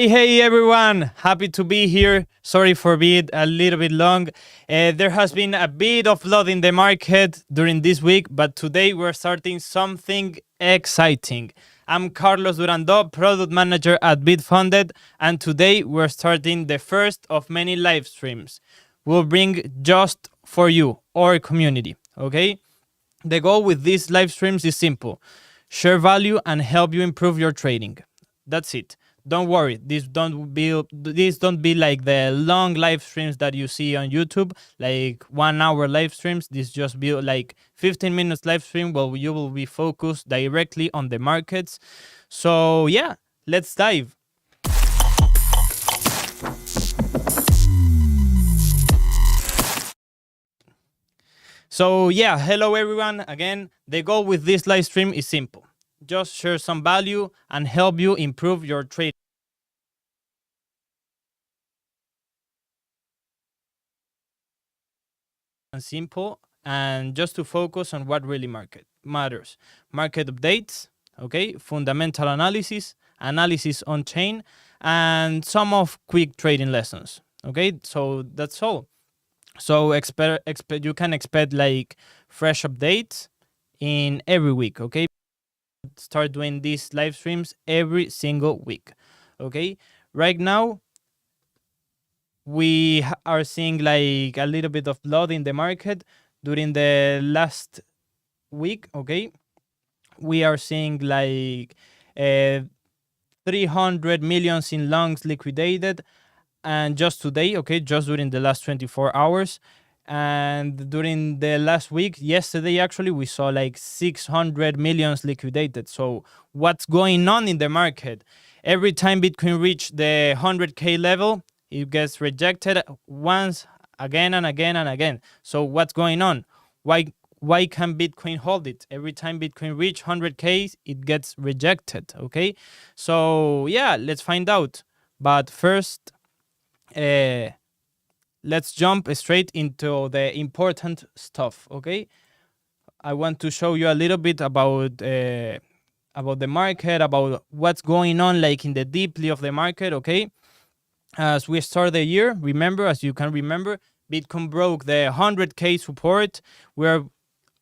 Hey everyone, happy to be here. Sorry for being a little bit long. There has been a bit of flood in the market during this week, but today we're starting something exciting. I'm Carlos Durando, product manager at Bitfunded, and today we're starting the first of many live streams. We'll bring just for you, our community, okay? The goal with these live streams is simple: share value and help you improve your trading. That's it. Don't worry, these don't be like the long live streams that you see on YouTube, like 1 hour live streams. This just be like 15 minutes live stream where you will be focused directly on the markets. So yeah, let's dive. So yeah, hello everyone. Again, the goal with this live stream is simple: just share some value and help you improve your trading. And simple, and just to focus on what really matters: market updates, okay, fundamental analysis, analysis on chain, and some of quick trading lessons. Okay, so that's all. So you can expect like fresh updates in every week. Okay, start doing these live streams every single week. Okay, right now we are seeing like a little bit of blood in the market during the last week. Okay, we are seeing like 300 millions in longs liquidated, and just today, okay, just during the last 24 hours. And during the last week, yesterday actually, we saw like 600 millions liquidated. So what's going on in the market? Every time Bitcoin reach the 100K level, it gets rejected once, again and again and again. So what's going on? Why can Bitcoin hold it? Every time Bitcoin reach 100K, it gets rejected, okay? So yeah, let's find out. But first, let's jump straight into the important stuff, okay? I want to show you a little bit about the market, about what's going on like in the deeply of the market, okay? As we start the year, as you can remember, Bitcoin broke the 100K support, where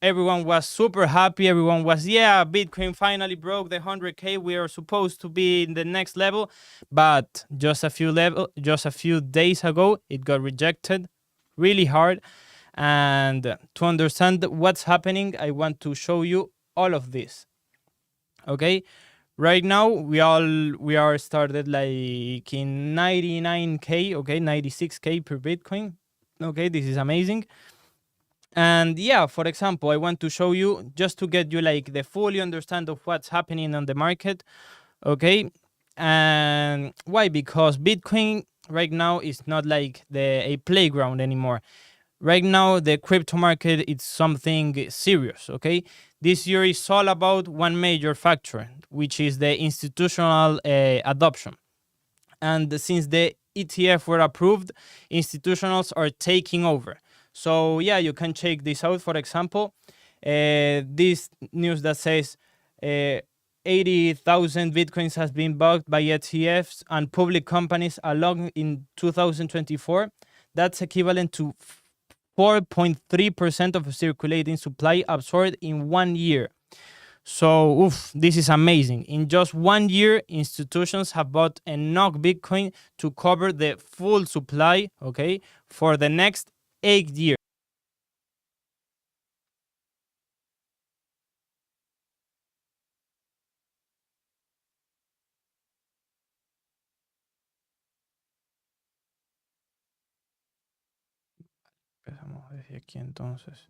everyone was super happy. Everyone was, yeah, Bitcoin finally broke the 100K. We are supposed to be in the next level. But just a few days ago, it got rejected really hard. And to understand what's happening, I want to show you all of this. Okay, right now we are started like in 99K, okay, 96K per Bitcoin. Okay, this is amazing. And yeah, for example, I want to show you, just to get you like the fully understand of what's happening on the market. Okay, and why? Because Bitcoin right now is not like a playground anymore. Right now, the crypto market is something serious. Okay, this year is all about one major factor, which is the institutional adoption. And since the ETF were approved, institutionals are taking over. So yeah, you can check this out. For example, this news that says 80,000 Bitcoins has been bought by ETFs and public companies along in 2024. That's equivalent to 4.3% of circulating supply absorbed in 1 year. So, this is amazing. In just 1 year, institutions have bought enough Bitcoin to cover the full supply, okay, for the next 8 years. Empezamos desde aquí entonces.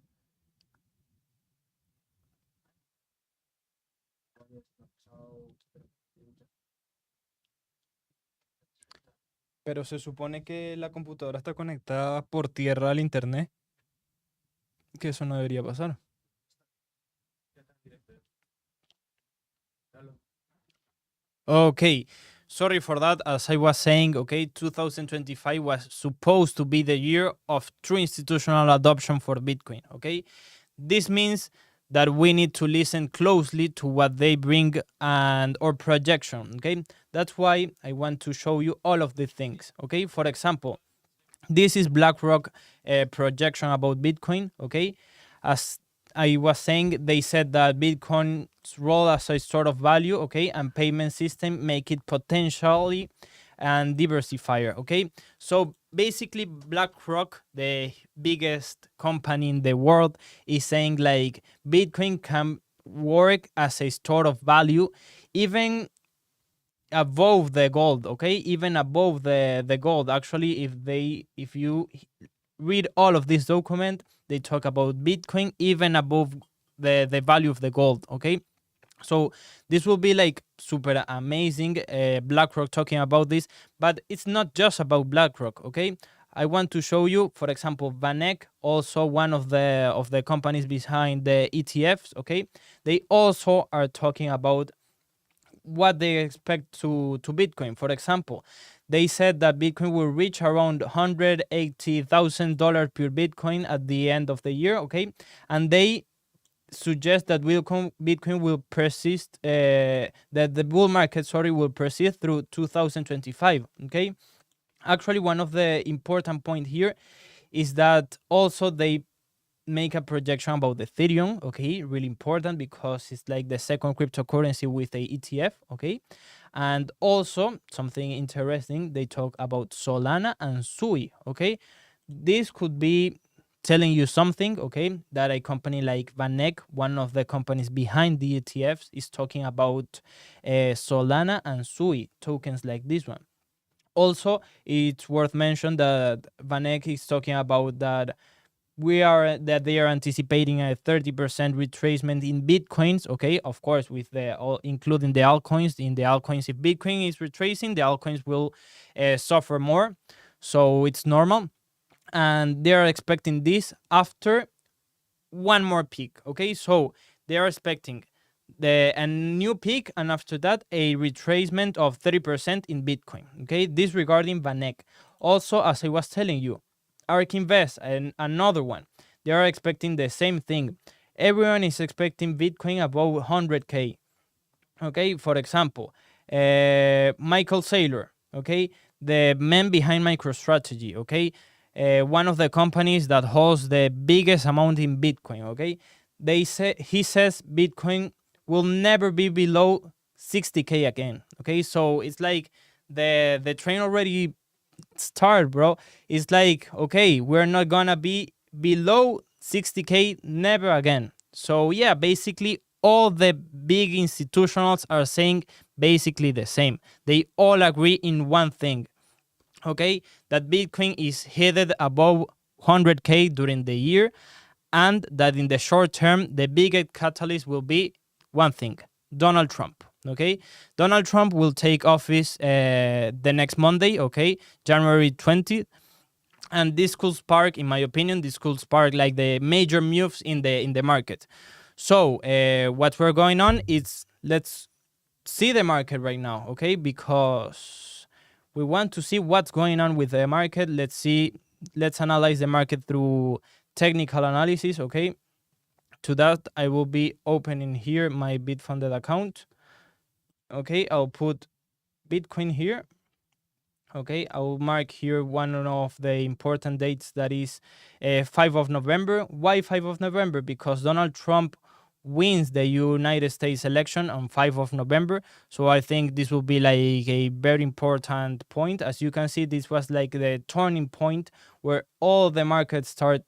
Pero se supone que la computadora está conectada por tierra al internet, que eso no debería pasar. Okay, sorry for that. As I was saying, okay, 2025 was supposed to be the year of true institutional adoption for Bitcoin, okay? This means that we need to listen closely to what they bring and or projection. Okay, that's why I want to show you all of the things. Okay, for example, this is BlackRock projection about Bitcoin. Okay, as I was saying, they said that Bitcoin's role as a store of value, okay, and payment system make it potentially and diversifier. Okay, so basically BlackRock, the biggest company in the world, is saying like Bitcoin can work as a store of value, even above the gold. Okay, even above the gold. Actually, if you read all of this document, they talk about Bitcoin even above the value of the gold. Okay, so this will be like super amazing. BlackRock talking about this, but it's not just about BlackRock. Okay, I want to show you, for example, Vanek, also one of the companies behind the ETFs. Okay, they also are talking about what they expect to Bitcoin. For example, they said that Bitcoin will reach around $180,000 per Bitcoin at the end of the year. Okay, and they suggest that Bitcoin will persist, that the bull market, will persist through 2025. Okay, actually, one of the important point here is that also they make a projection about Ethereum. Okay, really important because it's like the second cryptocurrency with a ETF. Okay, and also something interesting, they talk about Solana and Sui. Okay, this could be telling you something. Okay, that a company like Vanek, one of the companies behind the ETFs, is talking about Solana and Sui tokens like this one. Also, it's worth mentioning that Vanek is talking about that they are anticipating a 30% retracement in Bitcoins. Okay, of course, with the all including the altcoins. In the altcoins, if Bitcoin is retracing, the altcoins will suffer more, so it's normal, and they are expecting this after one more peak. Okay, so they are expecting a new peak, and after that a retracement of 30% in Bitcoin. Okay, this regarding Vanek. Also, as I was telling you, ARK Invest and another one, they are expecting the same thing. Everyone is expecting Bitcoin above 100k. Okay, for example, Michael Saylor, okay, the man behind MicroStrategy, okay, one of the companies that holds the biggest amount in Bitcoin. Okay, he says Bitcoin will never be below 60k again. Okay, so it's like the train already started, bro. It's like, okay, we're not gonna be below 60k never again. So yeah, basically all the big institutionals are saying basically the same. They all agree in one thing. Okay, that Bitcoin is headed above 100k during the year, and that in the short term the biggest catalyst will be one thing: Donald Trump. Okay, Donald Trump will take office the next Monday. Okay, January 20th, and this could spark, in my opinion, like the major moves in the market. So what we're going on is, let's see the market right now. Okay, because we want to see what's going on with the market. Let's analyze the market through technical analysis. Okay, to that I will be opening here my Bitfunded account. Okay, I'll put Bitcoin here. Okay, I will mark here one of the important dates, that is 5 of November. Why 5 of November? Because Donald Trump wins the United States election on 5 of November. So I think this will be like a very important point. As you can see, this was like the turning point where all the markets start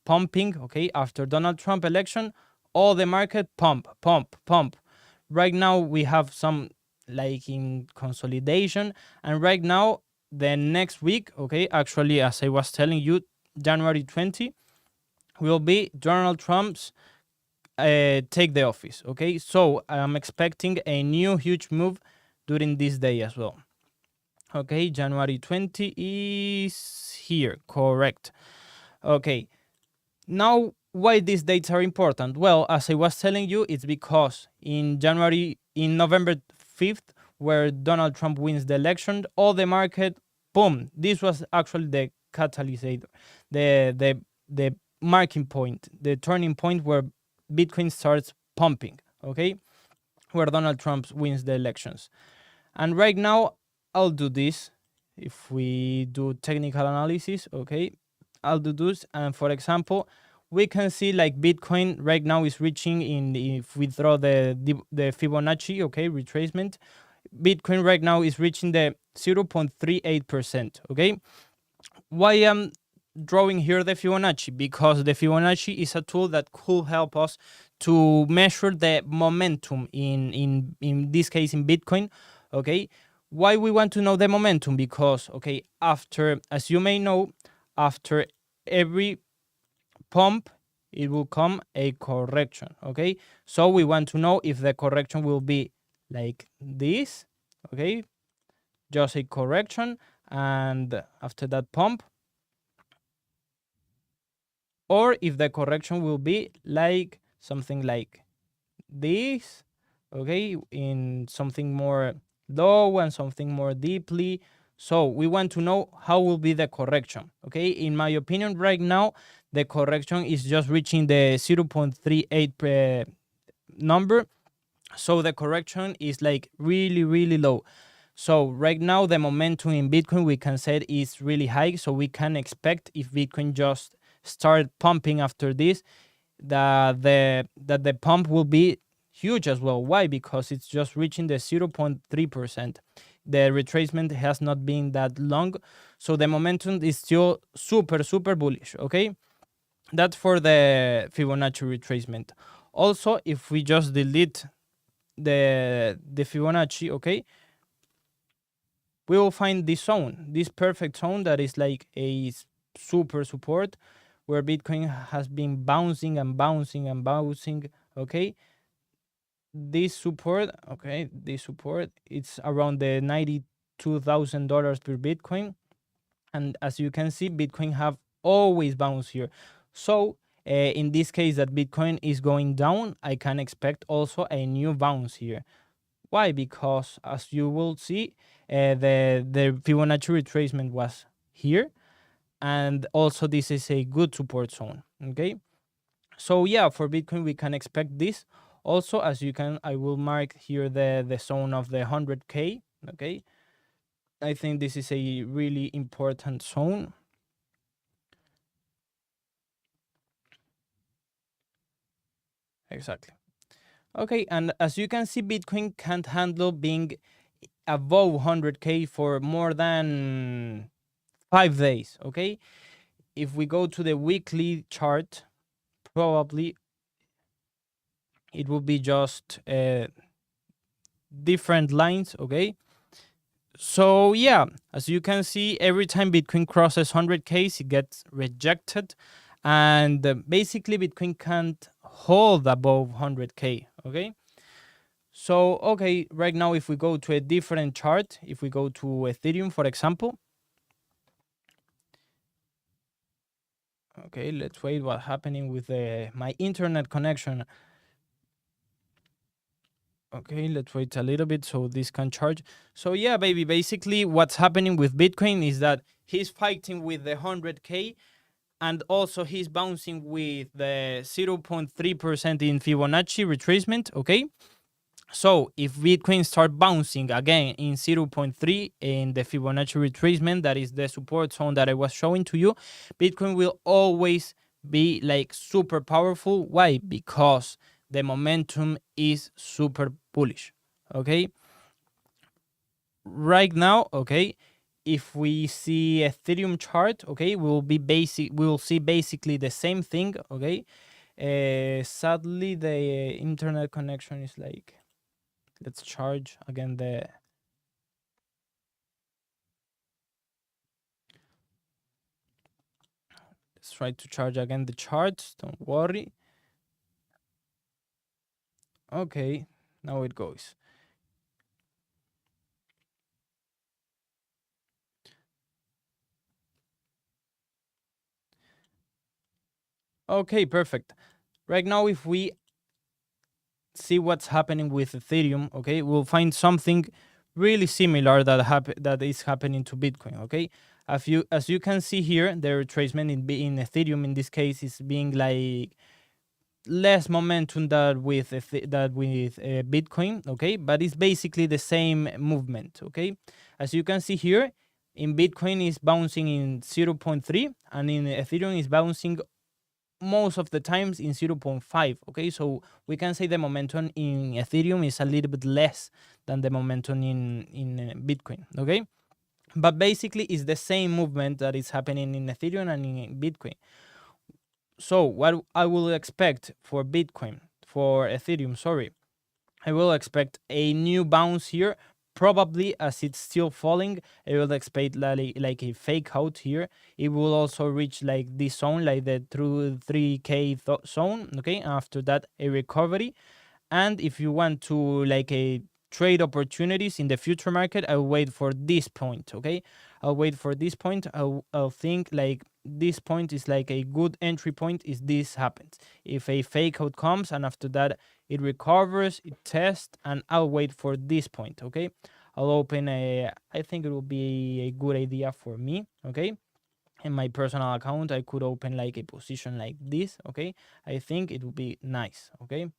pumping. Okay, after Donald Trump election, all the market pump. Right now we have some like in consolidation, and right now the next week, okay, actually, as I was telling you, January 20 will be Donald Trump's take the office. Okay, so I'm expecting a new huge move during this day as well. Okay, January 20 is here, correct. Okay, now why these dates are important? Well, as I was telling you, it's because in November 5th, where Donald Trump wins the election, all the market, boom, this was actually the catalyst, the marking point, the turning point where Bitcoin starts pumping, okay, where Donald Trump wins the elections. And right now, I'll do this. If we do technical analysis, okay, I'll do this. And for example, we can see like Bitcoin right now is reaching if we draw the Fibonacci, okay, retracement, Bitcoin right now is reaching the 0.38%, okay? Why I'm drawing here the Fibonacci? Because the Fibonacci is a tool that could help us to measure the momentum in this case in Bitcoin, okay? Why we want to know the momentum? Because, okay, after, as you may know, after every pump, it will come a correction, okay? So we want to know if the correction will be like this, okay? Just a correction, and after that pump, or if the correction will be like something like this, okay, in something more low and something more deeply. So we want to know how will be the correction, okay? In my opinion, right now, the correction is just reaching the 0.38 number. So the correction is like really, really low. So right now, the momentum in Bitcoin, we can say is really high. So we can expect if Bitcoin just start pumping after this, that the pump will be huge as well. Why? Because it's just reaching the 0.3%. The retracement has not been that long. So the momentum is still super, super bullish, okay? That's for the Fibonacci retracement. Also, if we just delete the Fibonacci, okay, we will find this zone, this perfect zone that is like a super support where Bitcoin has been bouncing and bouncing and bouncing, okay? This support, okay, this support, it's around the $92,000 per Bitcoin. And as you can see, Bitcoin have always bounced here. So in this case that Bitcoin is going down, I can expect also a new bounce here. Why? Because as you will see, the Fibonacci retracement was here, and also this is a good support zone. Okay, so yeah, for Bitcoin we can expect this. Also, as you can, I will mark here the zone of the 100K. Okay, I think this is a really important zone. Exactly. Okay, and as you can see, Bitcoin can't handle being above 100K for more than 5 days. Okay, if we go to the weekly chart, probably it will be just different lines, okay? So yeah, as you can see, every time Bitcoin crosses 100K, it gets rejected. And basically, Bitcoin can't hold above 100K, okay? So, okay, right now, if we go to a different chart, if we go to Ethereum, for example, okay, let's wait what's happening with my internet connection. Okay, let's wait a little bit so this can charge. So yeah, baby, basically what's happening with Bitcoin is that he's fighting with the 100K, and also he's bouncing with the 0.3% in Fibonacci retracement, okay? So if Bitcoin start bouncing again in 0.3 in the Fibonacci retracement, that is the support zone that I was showing to you, Bitcoin will always be like super powerful. Why? Because the momentum is super bullish, okay? Right now, okay, if we see Ethereum chart, okay, we'll see basically the same thing, okay? Sadly, the internet connection is like, let's charge again let's try to charge again the charts, don't worry. Okay, now it goes. Okay, perfect. Right now, if we see what's happening with Ethereum, okay, we'll find something really similar that is happening to Bitcoin, okay? As you can see here, the retracement in Ethereum in this case is being like less momentum that with Bitcoin, okay, but it's basically the same movement, okay. As you can see here, in Bitcoin is bouncing in 0.3, and in Ethereum is bouncing most of the times in 0.5, okay. So we can say the momentum in Ethereum is a little bit less than the momentum in Bitcoin, okay. But basically it's the same movement that is happening in Ethereum and in Bitcoin. So what I will expect for Ethereum, sorry, I will expect a new bounce here. Probably as it's still falling, I will expect like a fake out here. It will also reach like this zone, like the through 3K zone. Okay, after that a recovery. And if you want to like a trade opportunities in the future market, I'll wait for this point. Okay, I'll wait for this point. I'll think like this point is like a good entry point if this happens. If a fake out comes and after that it recovers, it tests, and I'll wait for this point. Okay, I'll open I think it will be a good idea for me. Okay, in my personal account I could open like a position like this. Okay, I think it will be nice. Okay,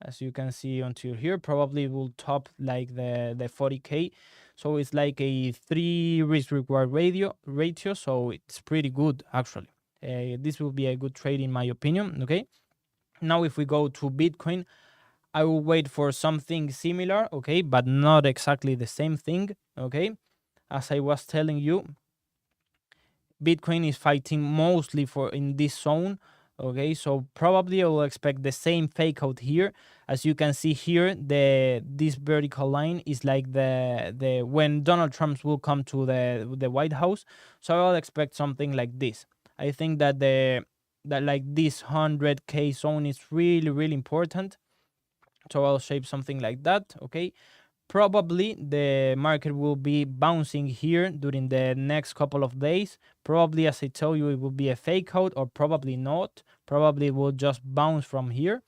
as you can see until here, probably will top like the 40K. So it's like a 3 risk reward ratio. So it's pretty good actually. This will be a good trade in my opinion. Okay. Now if we go to Bitcoin, I will wait for something similar. Okay, but not exactly the same thing. Okay, as I was telling you, Bitcoin is fighting mostly for in this zone. Okay, so probably I will expect the same fake out here. As you can see here, this vertical line is like the when Donald Trump will come to the White House. So I'll expect something like this. I think that that like this 100K zone is really important. So I'll shape something like that. Okay, probably the market will be bouncing here during the next couple of days. Probably, as I told you, it will be a fake out, or probably not. Probably it will just bounce from here.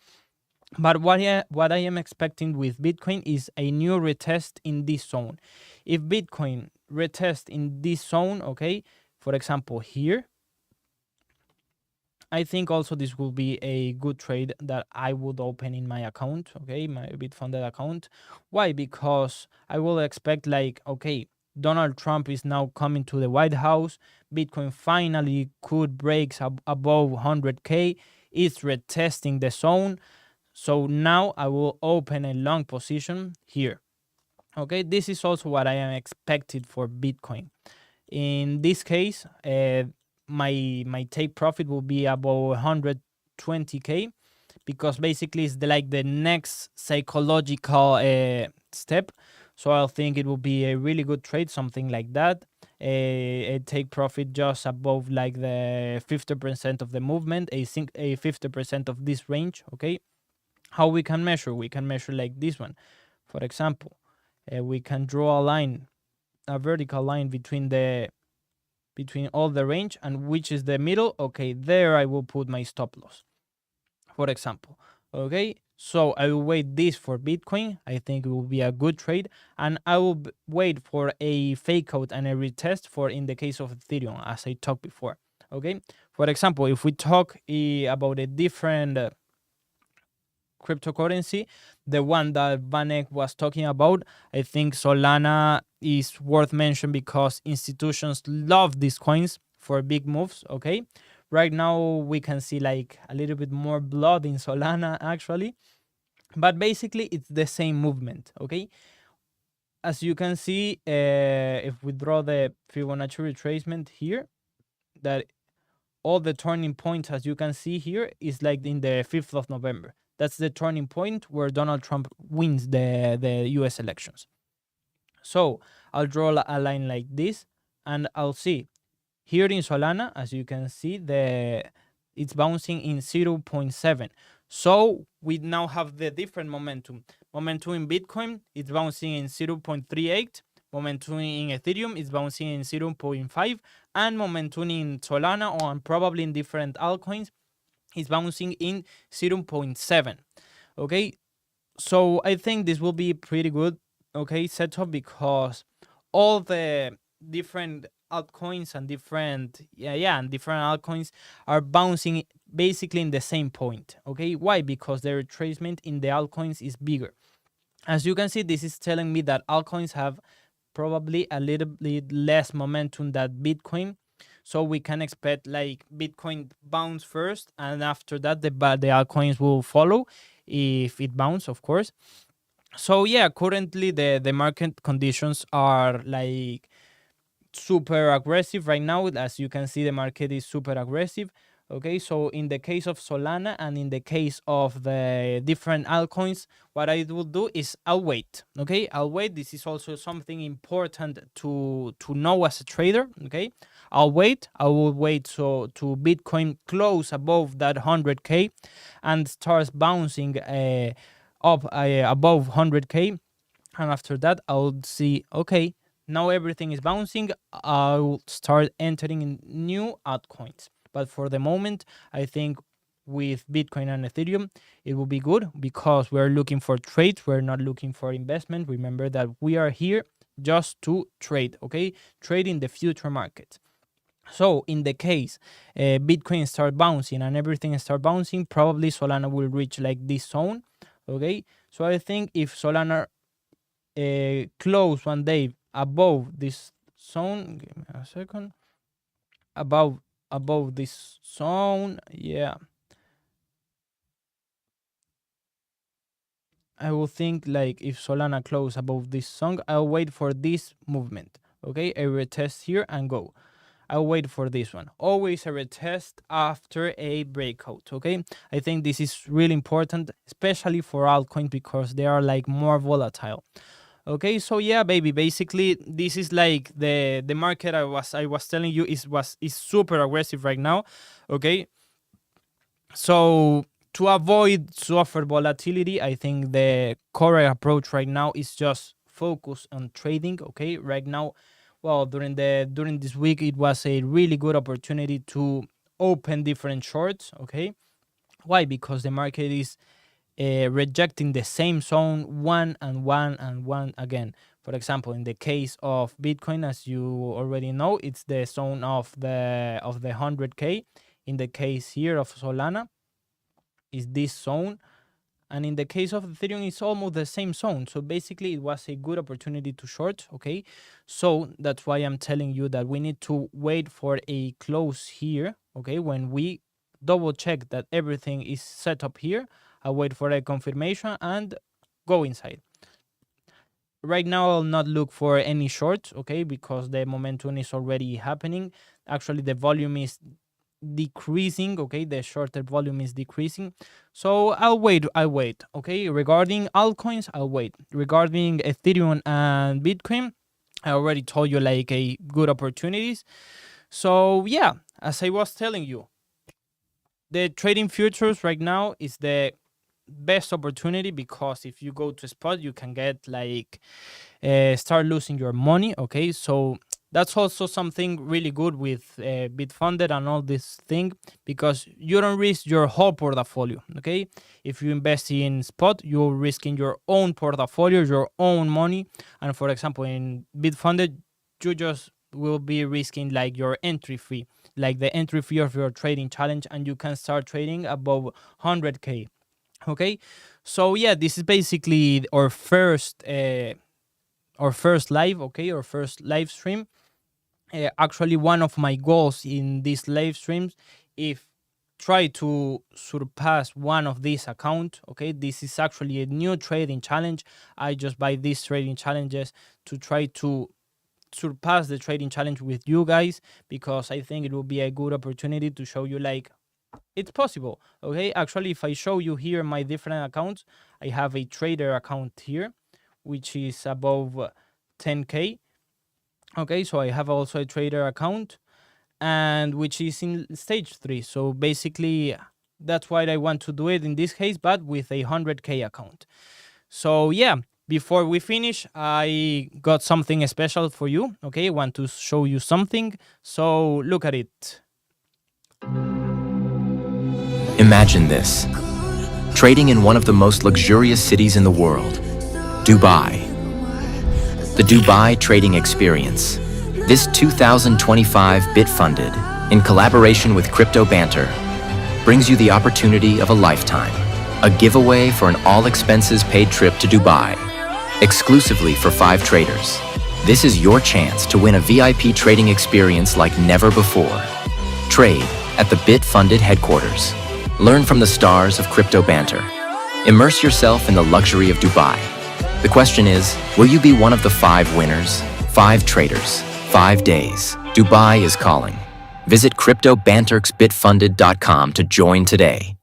But what I am expecting with Bitcoin is a new retest in this zone. If Bitcoin retest in this zone, okay, for example here, I think also this will be a good trade that I would open in my account, okay, my Bitfunded account. Why? Because I will expect like, okay, Donald Trump is now coming to the White House. Bitcoin finally could break above 100K. It's retesting the zone. So now I will open a long position here. Okay, this is also what I am expected for Bitcoin. In this case, my take profit will be about 120K, because basically it's like the next psychological step. So I think it will be a really good trade, something like that. A take profit just above like the 50% of the movement, a 50% of this range. Okay, how we can measure? We can measure like this one. For example, we can draw a line, a vertical line between all the range, and which is the middle. Okay, there I will put my stop loss, for example. Okay, so I will wait this for Bitcoin. I think it will be a good trade, and I will wait for a fake out and a retest for in the case of Ethereum, as I talked before. Okay, for example, if we talk about a different cryptocurrency, the one that Vanek was talking about, I think Solana is worth mention because institutions love these coins for big moves. Okay, right now we can see like a little bit more blood in Solana actually, but basically it's the same movement. Okay, as you can see, if we draw the Fibonacci retracement here, that all the turning points, as you can see here, is like in the 5th of November. That's the turning point where Donald Trump wins the US elections. So I'll draw a line like this, and I'll see here in Solana, as you can see, it's bouncing in 0.7. So we now have the different momentum. Momentum in Bitcoin, it's bouncing in 0.38. Momentum in Ethereum is bouncing in 0.5. And momentum in Solana, or probably in different altcoins, is bouncing in 0.7. Okay, so I think this will be pretty good, okay, setup, because all the different altcoins and different altcoins are bouncing basically in the same point. Okay, why? Because the retracement in the altcoins is bigger. As you can see, this is telling me that altcoins have probably a little bit less momentum than Bitcoin. So we can expect like Bitcoin bounce first, and after that the altcoins will follow if it bounce, of course. So yeah, currently the market conditions are like super aggressive right now. As you can see, the market is super aggressive. Okay, so in the case of Solana and in the case of the different altcoins, what I will do is I'll wait. Okay, I'll wait. This is also something important to know as a trader. Okay, I'll wait. I will wait so to Bitcoin close above that 100k and starts bouncing up above 100k, and after that I'll see, okay, now everything is bouncing, I'll start entering in new altcoins. But for the moment, I think with Bitcoin and Ethereum, it will be good because we're looking for trades. We're not looking for investment. Remember that we are here just to trade, okay? Trade in the future market. So in the case Bitcoin start bouncing and everything start bouncing, probably Solana will reach like this zone, okay? So I think if Solana close one day above this zone, give me a second, above this zone, yeah, I will think like if Solana close above this zone, I'll wait for this movement. Okay, a retest here and go. I'll wait for this one. Always a retest after a breakout. Okay, I think this is really important, especially for altcoins because they are like more volatile. Okay, so yeah, baby, basically this is like the market I was telling you is super aggressive right now. Okay, so to avoid suffer volatility, I think the correct approach right now is just focus on trading. Okay, right now, well, during this week, it was a really good opportunity to open different shorts. Okay, why? Because the market is rejecting the same zone one and one again. For example, in the case of Bitcoin, as you already know, it's the zone of the 100k. In the case here of Solana, is this zone, and in the case of Ethereum, it's almost the same zone. So basically, it was a good opportunity to short. Okay, so that's why I'm telling you that we need to wait for a close here. Okay, when we double check that everything is set up here, I'll wait for a confirmation and go inside. Right now, I'll not look for any shorts, okay, because the momentum is already happening. Actually, the volume is decreasing, okay, the shorter volume is decreasing. So I'll wait, okay. Regarding altcoins, I'll wait. Regarding Ethereum and Bitcoin, I already told you like a good opportunities. So yeah, as I was telling you, the trading futures right now is the best opportunity because if you go to spot, you can get like start losing your money. Okay, so that's also something really good with Bitfunded and all this thing because you don't risk your whole portfolio. Okay, if you invest in spot, you're risking your own portfolio, your own money. And for example, in Bitfunded, you just will be risking like your entry fee, like the entry fee of your trading challenge, and you can start trading above 100k. Okay, so yeah, this is basically our first live, okay, our first live stream. Actually, one of my goals in these live streams, if try to surpass one of these accounts. Okay, this is actually a new trading challenge. I just buy these trading challenges to try to surpass the trading challenge with you guys because I think it will be a good opportunity to show you like it's possible. Okay, actually, if I show you here my different accounts, I have a trader account here, which is above 10k. Okay, so I have also a trader account, and which is in stage 3. So basically, that's why I want to do it in this case, but with a 100k account. So yeah, before we finish, I got something special for you. Okay, I want to show you something. So look at it. Imagine this, trading in one of the most luxurious cities in the world, Dubai. The Dubai Trading Experience. This 2025 Bitfunded, in collaboration with Crypto Banter, brings you the opportunity of a lifetime. A giveaway for an all-expenses-paid trip to Dubai, exclusively for 5 traders. This is your chance to win a VIP trading experience like never before. Trade at the Bitfunded headquarters. Learn from the stars of Crypto Banter. Immerse yourself in the luxury of Dubai. The question is, will you be one of the 5 winners? 5 traders, 5 days. Dubai is calling. Visit cryptobanterxbitfunded.com to join today.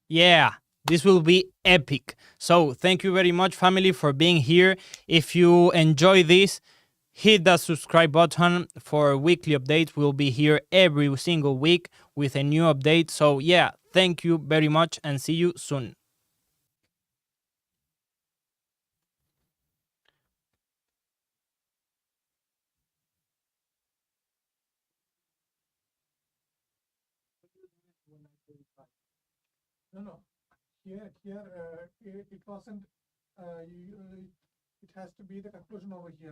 Yeah, this will be epic. So thank you very much, family, for being here. If you enjoy this, hit that subscribe button for weekly updates. We'll be here every single week with a new update. So yeah, thank you very much and see you soon. No, no. Here, it wasn't. It has to be the conclusion over here.